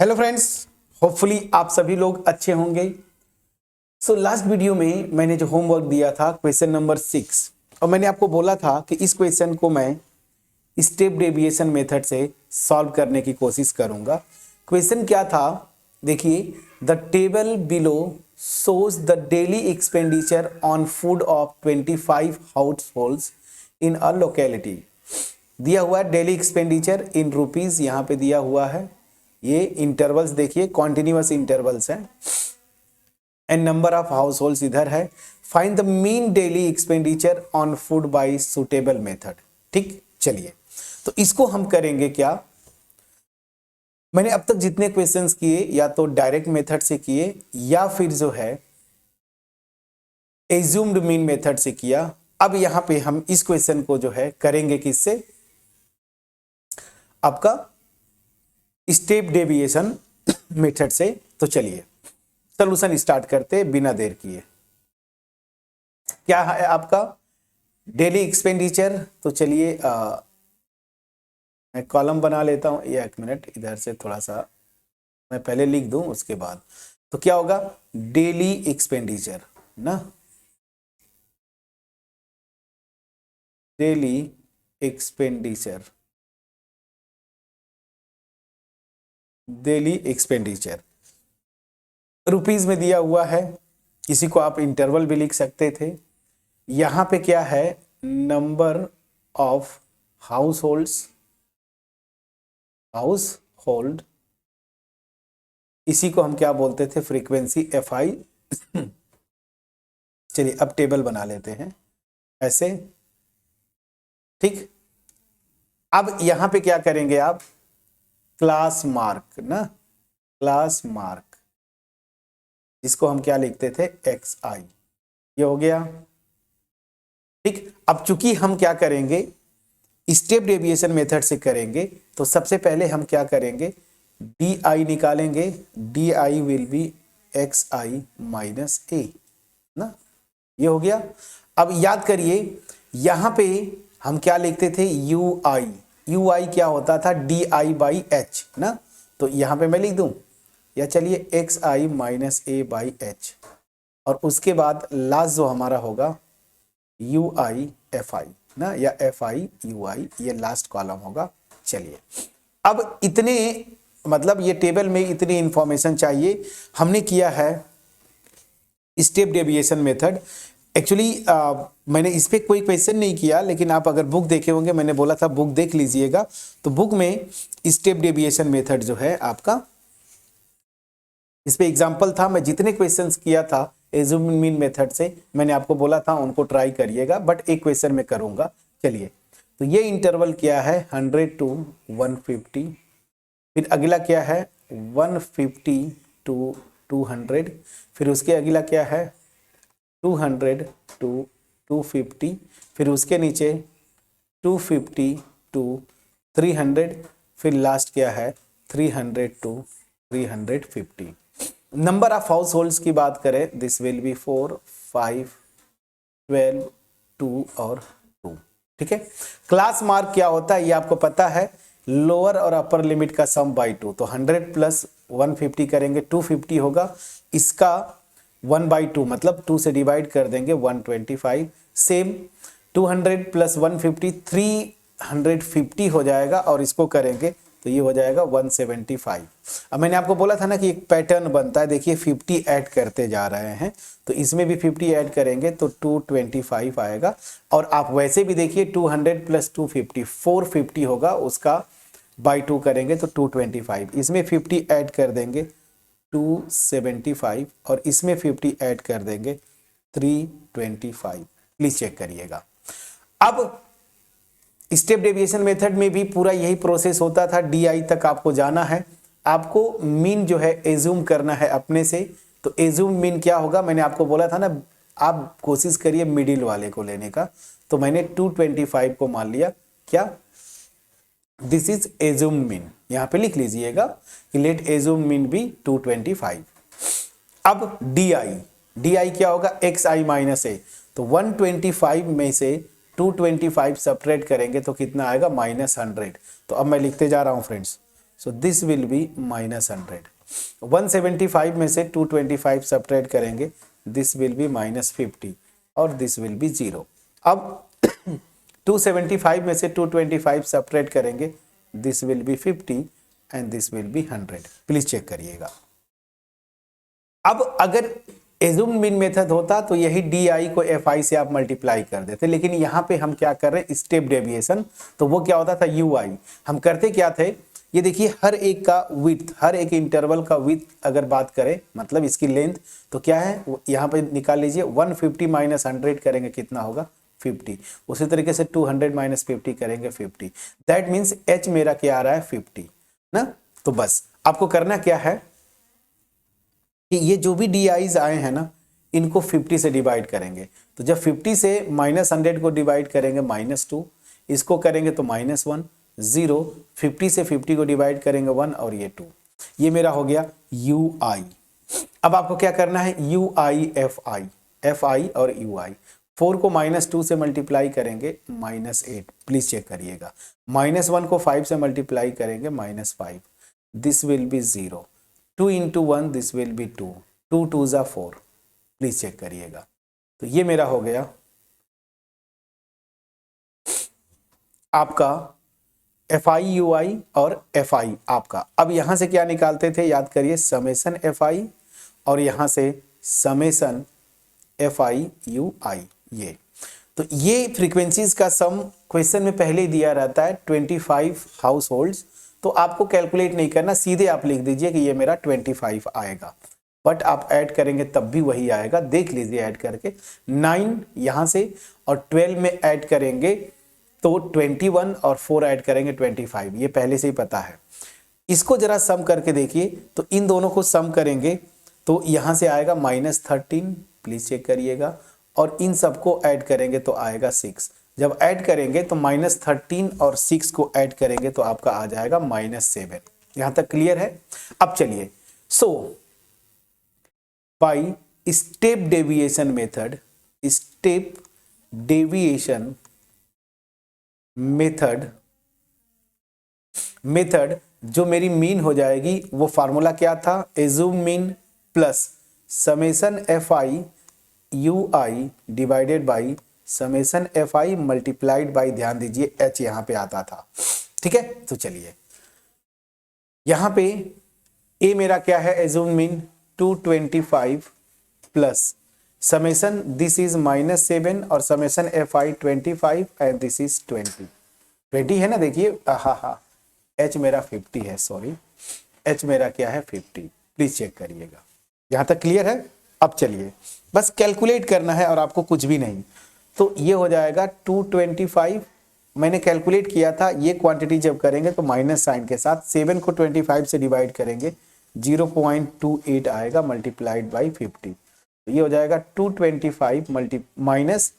Hello friends, hopefully आप सभी लोग अच्छे होंगे। सो लास्ट वीडियो में मैंने जो होमवर्क दिया था क्वेश्चन नंबर 6 और मैंने आपको बोला था कि इस क्वेश्चन को मैं स्टेप डेविएशन मेथड से सॉल्व करने की कोशिश करूंगा। क्वेश्चन क्या था देखिए, the table below shows the daily expenditure on food of 25 house holds in a locality. दिया हुआ है डेली एक्सपेंडिचर इन रुपीज, यहाँ पे दिया हुआ है। ये इंटरवल्स देखिए, कॉन्टिन्यूअस इंटरवल्स हैं and number of house holds इधर है। Find the mean daily expenditure on food by suitable method. ठीक, चलिए तो इसको हम करेंगे क्या। मैंने अब तक जितने क्वेश्चंस किए या तो डायरेक्ट मेथड से किए या फिर जो है एज्यूम्ड मीन मेथड से किया। अब यहां पे हम इस क्वेश्चन को जो है करेंगे किससे, आपका स्टेप डेविएशन मेथड से। तो चलिए सॉल्यूशन स्टार्ट करते बिना देर किए। क्या है आपका डेली एक्सपेंडिचर, तो चलिए मैं कॉलम बना लेता हूं। ये एक मिनट, इधर से थोड़ा सा मैं पहले लिख दूं उसके बाद। तो क्या होगा, डेली एक्सपेंडिचर ना, daily expenditure, daily expenditure rupees में दिया हुआ है। किसी को आप इंटरवल भी लिख सकते थे। यहां पे क्या है, number of house holds, house hold, इसी को हम क्या बोलते थे, फ्रीक्वेंसी FI। चलिए अब टेबल बना लेते हैं ऐसे। ठीक, अब यहां पे क्या करेंगे आप, क्लास मार्क ना, क्लास मार्क, इसको हम क्या लिखते थे, XI। ये हो गया। ठीक, अब चूंकि हम क्या करेंगे, स्टेप डेविएशन मेथड से करेंगे, तो सबसे पहले हम क्या करेंगे, DI निकालेंगे। DI will be XI minus A ना, ये हो गया। अब याद करिए, यहां पे हम क्या लिखते थे, UI। UI क्या होता था, DI बाई H ना। तो यहां पे मैं लिख दूं, या चलिए XI minus A by H, और उसके बाद लास्ट जो हमारा होगा UI FI ना, या FI UI, ये लास्ट कॉलम होगा। चलिए अब इतने, मतलब ये टेबल में इतनी इंफॉर्मेशन चाहिए। हमने किया है स्टेप डेविएशन मेथड। एक्चुअली मैंने इस पे कोई क्वेश्चन नहीं किया, लेकिन आप अगर बुक देखे होंगे, मैंने बोला था बुक देख लीजिएगा। तो बुक में स्टेप डेविएशन मेथड जो है आपका, इस पे एग्जाम्पल था। मैं जितने क्वेश्चंस किया था एज्यूम्ड मीन मेथड से, मैंने आपको बोला था उनको ट्राई करिएगा, बट एक क्वेश्चन में करूंगा। चलिए, तो ये इंटरवल क्या है, 100 to 150। फिर अगला क्या है, 150 to 200। फिर उसके अगला क्या है, 200 to 250। फिर उसके नीचे 250 to 300। फिर लास्ट क्या है, 300 to 350। Number of house holds की बात करें, दिस विल बी 4, 5, 12, 2 और 2। ठीक है। क्लास मार्क क्या होता है ये आपको पता है, लोअर और अपर लिमिट का सम बाई 2। तो 100 प्लस 150 करेंगे 250 होगा। इसका 1/2 मतलब 2 से डिवाइड कर देंगे 125। सेम 200 प्लस 150 350 हो जाएगा, और इसको करेंगे तो ये हो जाएगा 175। अब मैंने आपको बोला था ना कि एक पैटर्न बनता है, देखिए 50 ऐड करते जा रहे हैं, तो इसमें भी 50 ऐड करेंगे तो 225 आएगा। और आप वैसे भी देखिए 200 प्लस 250 450 होगा, उसका बाई 2 करेंगे तो 225। इसमें 50 ऐड कर देंगे 275, और इसमें 50 ऐड कर देंगे 325। प्लीज चेक करिएगा। अब स्टेप डेविएशन मेथड में भी पूरा यही प्रोसेस होता था, DI तक आपको जाना है। आपको मीन जो है एज्यूम करना है अपने से। तो एज्यूम मीन क्या होगा, मैंने आपको बोला था ना, आप कोशिश करिए मिडिल वाले को लेने का। तो मैंने 225 को मान लिया, क्या, दिस इज एज्यूम मीन। यहां पे लिख लीजिएगा कि लेट एज्यूम मीन बी 225। अब DI क्या होगा, XI माइनस A। तो 125 में से 225 सब्ट्रैक्ट करेंगे तो कितना आएगा, -100। तो अब मैं लिखते जा रहा हूं friends, so this will be -100। 175 में से 225 सब्ट्रैक्ट करेंगे, दिस विल बी -50 और दिस विल बी 0। अब 275 में से 225 सब्ट्रैक्ट करेंगे, this will be 50 and this will be 100। Please check करिएगा। अब अगर एज्यूम मीन मेथड होता तो यही डी को एफ आई से आप मल्टीप्लाई कर देते, लेकिन यहाँ पे हम क्या कर रहे हैं, स्टेप डेविएशन, तो वो क्या होता था यू आई। हम करते क्या थे, ये देखिए हर एक का विड्थ, हर एक इंटरवल का विड्थ अगर बात करें मतलब इसकी लेंथ, तो क्या है यहाँ पे निकाल लीजिए। 150 माइनस 100 करेंगे कितना होगा 50। उसी तरीके से 200 माइनस 50 करेंगे 50। दैट मीन्स एच मेरा क्या आ रहा है 50 ना। तो बस आपको करना क्या है कि ये जो भी डी आईज आए हैं ना, इनको 50 से डिवाइड करेंगे। तो जब 50 से -100 को डिवाइड करेंगे -2, इसको करेंगे तो -1, 0, 50 से 50 को डिवाइड करेंगे 1 और ये 2। ये मेरा हो गया यू आई। अब आपको क्या करना है, यू आई एफ आई और यू आई। 4 को -2 से मल्टीप्लाई करेंगे -8। प्लीज चेक करिएगा। -1 को 5 से मल्टीप्लाई करेंगे -5, this will B 0। 2 into 1 this will B 2, 2 2 जा 4। प्लीज चेक करिएगा। तो ये मेरा हो गया आपका एफ आई यू आई और एफ आई आपका। अब यहां से क्या निकालते थे, याद करिए, समेसन एफ आई और यहां से समेसन एफ आई यू आई। ये तो ये फ्रीक्वेंसीज का सम क्वेश्चन में पहले ही दिया रहता है 25 हाउस होल्ड्स। तो आपको कैलकुलेट नहीं करना, सीधे आप लिख दीजिए कि ये मेरा 25 आएगा, बट आप ऐड करेंगे तब भी वही आएगा। देख लीजिए ऐड करके 9 यहां से और 12 में ऐड करेंगे तो 21 और 4 ऐड करेंगे 25। ये पहले से ही पता है। इसको जरा सम करके देखिए, तो इन दोनों को सम करेंगे तो यहां से आएगा -13। प्लीज चेक करिएगा। और इन सबको ऐड करेंगे तो आएगा 6। जब ऐड करेंगे तो -13 और 6 को ऐड करेंगे तो आपका आ जाएगा -7। यहां तक क्लियर है। अब चलिए, so by step deviation method, step deviation method जो मेरी मीन हो जाएगी, वो फार्मूला क्या था, assume mean plus summation f i u i divided by summation f i multiplied by, ध्यान दीजिए एच यहां पे आता था। ठीक है, तो चलिए यहां पे ए मेरा क्या है, assume mean 225 plus summation this is -7 और summation f I 25 and this is 20 है ना। देखिए हा एच मेरा 50 है, सॉरी एच मेरा क्या है 50। प्लीज चेक करिएगा। यहां तक क्लियर है। अब चलिए बस कैलकुलेट करना है और आपको कुछ भी नहीं। तो ये हो जाएगा 225, मैंने कैलकुलेट किया था। ये क्वांटिटी जब करेंगे तो माइनस साइन के साथ 7 को 25 से डिवाइड करेंगे 0.28 आएगा मल्टीप्लाइड बाई 50। तो ये हो जाएगा 225 माइनस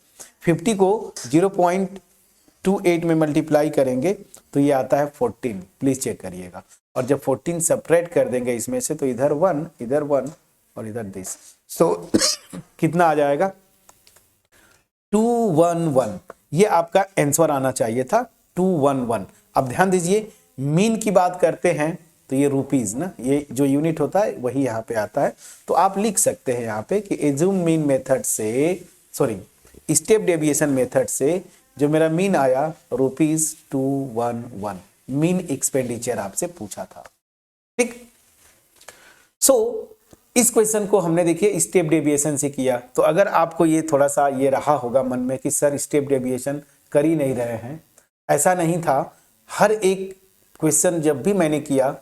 50 को 0.28 में मल्टीप्लाई करेंगे तो ये आता है 14। प्लीज चेक करिएगा। और जब 14 सेपरेट कर देंगे इसमें से तो इधर 1 इधर 1 और इधर दिस, सो कितना आ जाएगा 211। ये आपका आंसर आना चाहिए था 211। अब ध्यान दीजिए, मीन की बात करते हैं तो ये रुपीज ना, ये जो यूनिट होता है वही यहाँ पे आता है। तो आप लिख सकते हैं यहाँ पे कि एज्यूम मीन मेथड से, सॉरी स्टेप डेविएशन मेथड से जो मेरा मीन आया ₹211, मीन एक्सपेंडिचर आपसे पूछा था। ठीक, सो इस क्वेश्चन को हमने देखिए स्टेप डेविएशन से किया। तो अगर आपको ये थोड़ा सा ये रहा होगा मन में कि सर स्टेप डेविएशन कर ही नहीं रहे हैं, ऐसा नहीं था। हर एक क्वेश्चन जब भी मैंने किया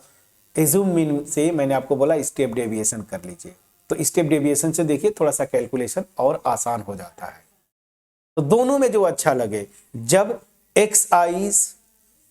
एज्यूम मीन से, मैंने आपको बोला स्टेप डेविएशन कर लीजिए। तो स्टेप डेविएशन से देखिए थोड़ा सा कैलकुलेशन और आसान हो जाता है। तो दोनों में जो अच्छा लगे, जब एक्स आईज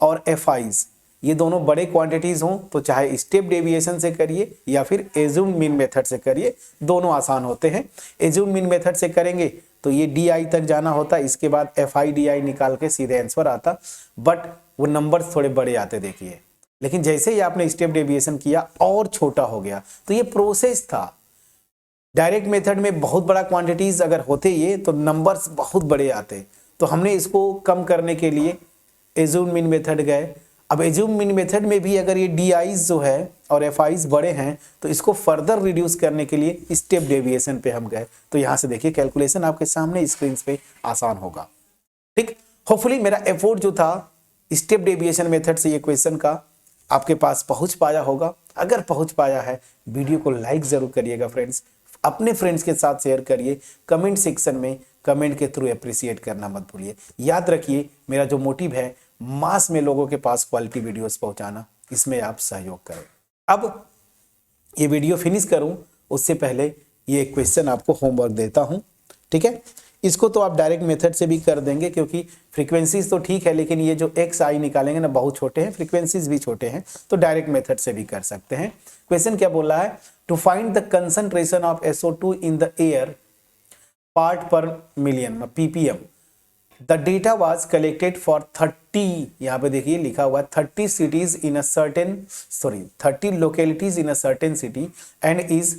और एफ आईज ये दोनों बड़े क्वांटिटीज हों तो चाहे स्टेप डेविएशन से करिए या फिर एज्यूम मीन मेथड से करिए, दोनों आसान होते हैं। एज्यूम मीन मेथड से करेंगे तो ये डी आई तक जाना होता, इसके बाद एफ आई डी आई निकाल के सीधे आंसर आता, बट वो नंबर्स थोड़े बड़े आते देखिए। लेकिन जैसे ही आपने स्टेप डेविएशन किया और छोटा हो गया, तो ये प्रोसेस था। डायरेक्ट मेथड में बहुत बड़ा क्वांटिटीज अगर होते ये तो नंबर्स बहुत बड़े आते। तो हमने इसको कम करने के लिए एज्यूम मीन मेथड गए अब एज्यूम मीन मेथड में भी अगर ये DIs जो है और FIs बड़े हैं तो इसको फर्दर रिड्यूस करने के लिए स्टेप डेविएशन पे हम गए। तो यहाँ से देखिए कैलकुलेशन आपके सामने स्क्रीन पे आसान होगा। ठीक, होपफुली मेरा एफर्ट जो था स्टेप डेविएशन मेथड से ये क्वेश्चन का आपके पास पहुंच पाया होगा। अगर पहुंच पाया है वीडियो को लाइक जरूर करिएगा फ्रेंड्स, अपने फ्रेंड्स के साथ शेयर करिए, कमेंट सेक्शन में कमेंट के थ्रू अप्रिशिएट करना मत भूलिए। याद रखिए मेरा जो मोटिव है मास में लोगों के पास क्वालिटी वीडियोस पहुंचाना, इसमें आप सहयोग करें। अब ये वीडियो फिनिश करूं उससे पहले ये क्वेश्चन आपको होमवर्क देता हूं, ठीक है। इसको तो आप डायरेक्ट मेथड से भी कर देंगे क्योंकि फ्रीक्वेंसीज तो ठीक है, लेकिन ये जो XI निकालेंगे ना बहुत छोटे हैं, फ्रीक्वेंसीज भी छोटे हैं, तो डायरेक्ट मेथड से भी कर सकते हैं। क्वेश्चन क्या बोला है, to find the concentration of SO2 in the air part per million ppm, the data was collected for 30, यहाँ पे देखिए लिखा हुआ है 30 cities in a certain 30 localities in a certain city and is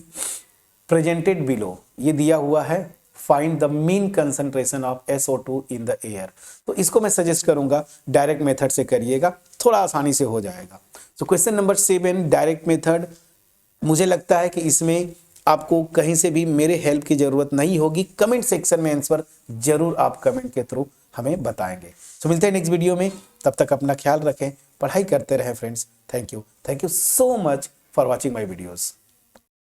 presented below। ये दिया हुआ है find the mean concentration of SO2 in the air. तो इसको मैं सजेस्ट करूंगा डायरेक्ट मेथड से करिएगा, थोड़ा आसानी से हो जाएगा। तो क्वेश्चन नंबर 7 डायरेक्ट मेथड, मुझे लगता है कि इसमें आपको कहीं से भी मेरे हेल्प की जरूरत नहीं होगी। कमेंट सेक्शन में आंसर जरूर आप कमेंट के थ्रू हमें बताएंगे। तो मिलते हैं नेक्स्ट वीडियो में, तब तक अपना ख्याल रखें, पढ़ाई करते रहें friends. Thank you so much for watching my videos.